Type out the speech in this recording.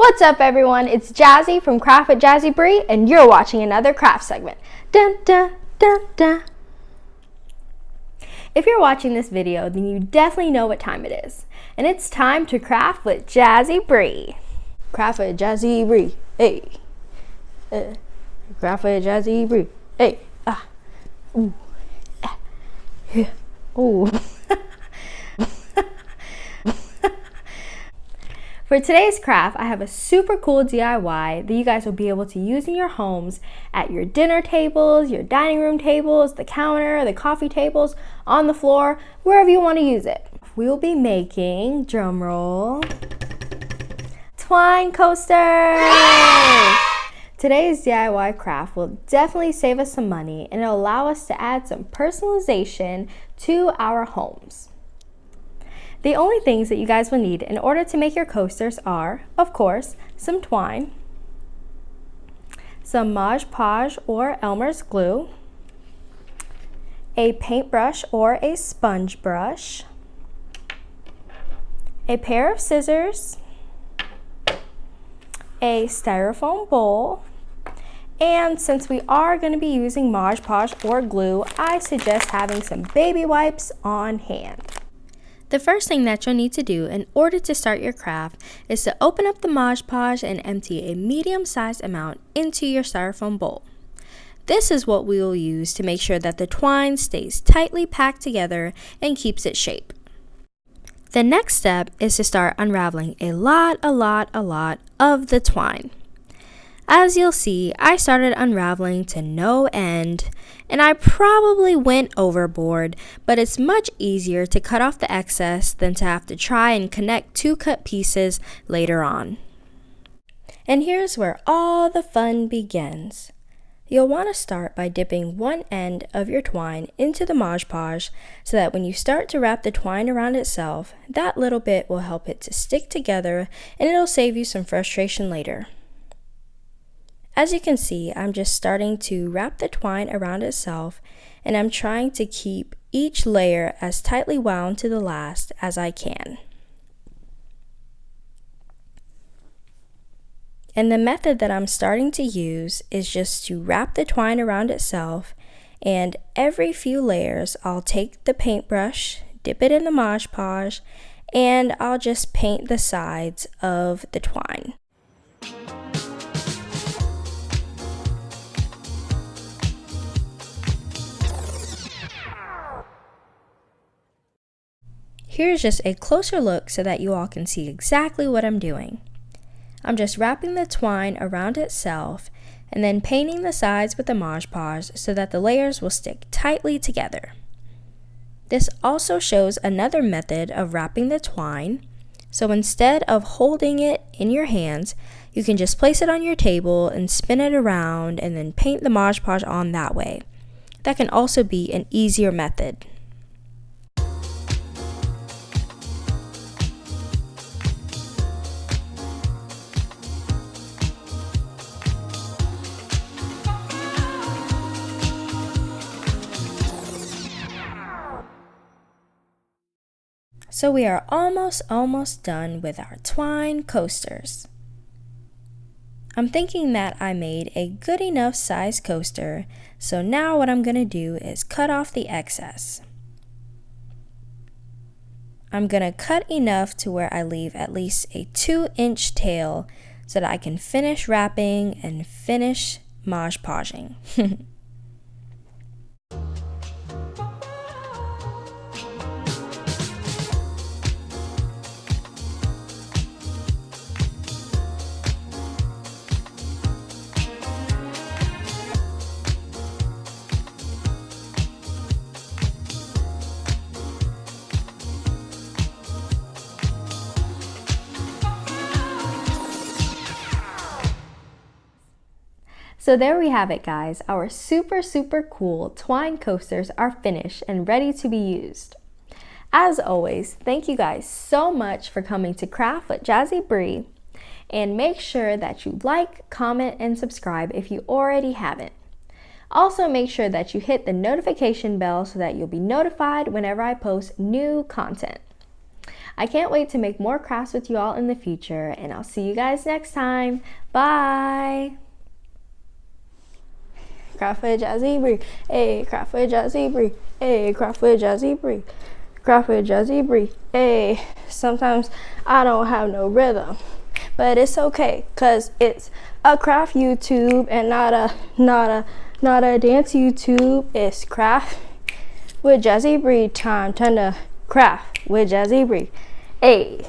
What's up, everyone? It's Jazzy from Craft with Jazzy Bree, and you're watching another craft segment. Dun, dun, dun, dun. If you're watching this video, then you definitely know what time it is. And it's time to craft with Jazzy Bree. Craft with Jazzy Bree. Hey. Craft with Jazzy Bree. Hey. Ah. Ooh. Ah. Yeah. Ooh. For today's craft, I have a super cool DIY that you guys will be able to use in your homes at your dinner tables, your dining room tables, the counter, the coffee tables, on the floor, wherever you want to use it. We will be making, drumroll, twine coasters! Today's DIY craft will definitely save us some money and it'll allow us to add some personalization to our homes. The only things that you guys will need in order to make your coasters are, of course, some twine, some Mod Podge or Elmer's glue, a paintbrush or a sponge brush, a pair of scissors, a styrofoam bowl, and since we are going to be using Mod Podge or glue, I suggest having some baby wipes on hand. The first thing that you'll need to do in order to start your craft is to open up the Mod Podge and empty a medium-sized amount into your styrofoam bowl. This is what we will use to make sure that the twine stays tightly packed together and keeps its shape. The next step is to start unraveling a lot of the twine. As you'll see, I started unraveling to no end, and I probably went overboard, but it's much easier to cut off the excess than to have to try and connect two cut pieces later on. And here's where all the fun begins. You'll want to start by dipping one end of your twine into the Mod Podge so that when you start to wrap the twine around itself, that little bit will help it to stick together and it'll save you some frustration later. As you can see, I'm just starting to wrap the twine around itself, and I'm trying to keep each layer as tightly wound to the last as I can. And the method that I'm starting to use is just to wrap the twine around itself, and every few layers I'll take the paintbrush, dip it in the Mod Podge, and I'll just paint the sides of the twine. Here's just a closer look so that you all can see exactly what I'm doing. I'm just wrapping the twine around itself and then painting the sides with the Mod Podge so that the layers will stick tightly together. This also shows another method of wrapping the twine. So instead of holding it in your hands, you can just place it on your table and spin it around and then paint the Mod Podge on that way. That can also be an easier method. So we are almost done with our twine coasters. I'm thinking that I made a good enough size coaster, so now what I'm going to do is cut off the excess. I'm going to cut enough to where I leave at least a 2-inch tail so that I can finish wrapping and finish Mod Podging. So there we have it, guys. Our super cool twine coasters are finished and ready to be used. As always, thank you guys so much for coming to Craft with Jazzy Bree, and make sure that you like, comment, and subscribe if you already haven't. Also, make sure that you hit the notification bell so that you'll be notified whenever I post new content. I can't wait to make more crafts with you all in the future, and I'll see you guys next time. Bye! Craft with Jazzy Bree, hey, craft with Jazzy Bree, hey, craft with Jazzy Bree, craft with Jazzy Bree, hey. Sometimes I don't have no rhythm, but it's okay, cause it's a craft YouTube and not a dance YouTube. It's craft with Jazzy Bree time to craft with Jazzy Bree, hey.